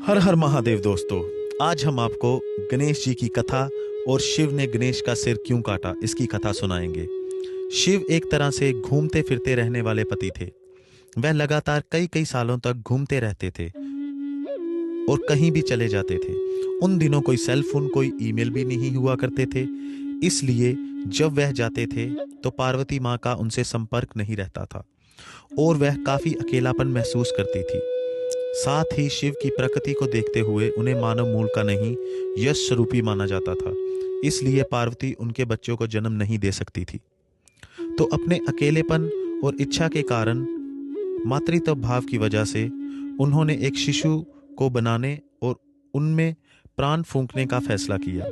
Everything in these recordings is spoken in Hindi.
हर हर महादेव दोस्तों। आज हम आपको गणेश जी की कथा और शिव ने गणेश का सिर क्यों काटा इसकी कथा सुनाएंगे। शिव एक तरह से घूमते फिरते रहने वाले पति थे। वह लगातार कई कई सालों तक घूमते रहते थे और कहीं भी चले जाते थे। उन दिनों कोई सेल फोन कोई ईमेल भी नहीं हुआ करते थे, इसलिए जब वह जाते थे तो पार्वती माँ का उनसे संपर्क नहीं रहता था और वह काफी अकेलापन महसूस करती थी। साथ ही शिव की प्रकृति को देखते हुए उन्हें मानव मूल का नहीं यश स्वरूपी माना जाता था, इसलिए पार्वती उनके बच्चों को जन्म नहीं दे सकती थी। तो अपने अकेलेपन और इच्छा के कारण, मातृत्व भाव की वजह से उन्होंने एक शिशु को बनाने और उनमें प्राण फूंकने का फैसला किया।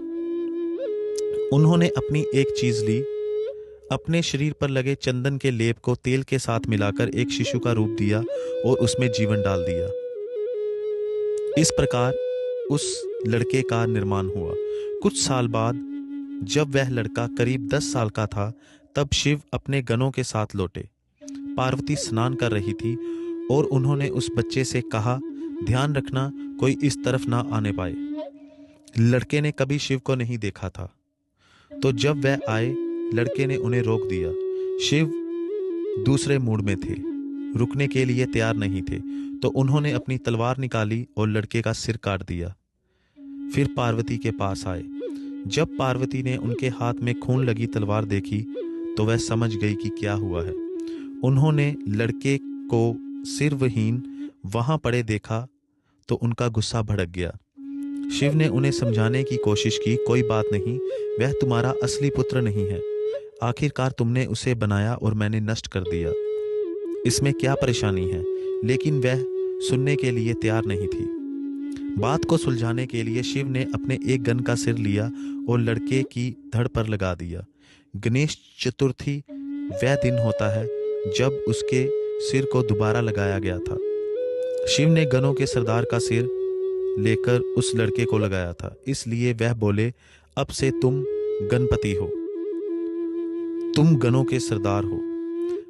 उन्होंने अपनी एक चीज ली, अपने शरीर पर लगे चंदन के लेप को तेल के साथ मिलाकर एक शिशु का रूप दिया और उसमें जीवन डाल दिया। इस प्रकार उस लड़के का निर्माण हुआ। कुछ साल बाद जब वह लड़का करीब 10 साल का था, तब शिव अपने गणों के साथ लौटे। पार्वती स्नान कर रही थी और उन्होंने उस बच्चे से कहा, ध्यान रखना कोई इस तरफ ना आने पाए। लड़के ने कभी शिव को नहीं देखा था, तो जब वह आए लड़के ने उन्हें रोक दिया। शिव दूसरे मूड में थे, रुकने के लिए तैयार नहीं थे, तो उन्होंने अपनी तलवार निकाली और लड़के का सिर काट दिया। फिर पार्वती के पास आए। जब पार्वती ने उनके हाथ में खून लगी तलवार देखी तो वह समझ गई कि क्या हुआ है। उन्होंने लड़के को सिरविहीन वहां पड़े देखा तो उनका गुस्सा भड़क गया। शिव ने उन्हें समझाने की कोशिश की, कोई बात नहीं, वह तुम्हारा असली पुत्र नहीं है। आखिरकार तुमने उसे बनाया और मैंने नष्ट कर दिया, इसमें क्या परेशानी है। लेकिन वह सुनने के लिए तैयार नहीं थी। बात को सुलझाने के लिए शिव ने अपने एक गण का सिर लिया और लड़के की धड़ पर लगा दिया। गणेश चतुर्थी वह दिन होता है जब उसके सिर को दोबारा लगाया गया था। शिव ने गणों के सरदार का सिर लेकर उस लड़के को लगाया था, इसलिए वह बोले, अब से तुम गणपति हो, तुम गणों के सरदार हो।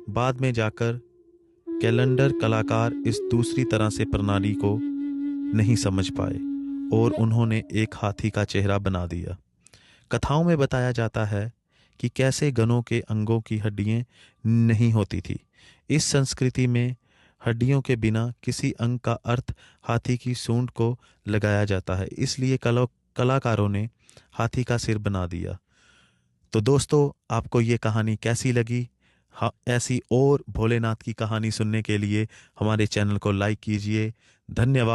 बाद में जाकर कैलेंडर कलाकार इस दूसरी तरह से प्रणाली को नहीं समझ पाए और उन्होंने एक हाथी का चेहरा बना दिया। कथाओं में बताया जाता है कि कैसे गणों के अंगों की हड्डियां नहीं होती थी। इस संस्कृति में हड्डियों के बिना किसी अंग का अर्थ हाथी की सूंड को लगाया जाता है, इसलिए कलाकारों ने हाथी का सिर बना दिया। तो दोस्तों, आपको ये कहानी कैसी लगी? हाँ, ऐसी और भोलेनाथ की कहानी सुनने के लिए हमारे चैनल को लाइक कीजिए। धन्यवाद।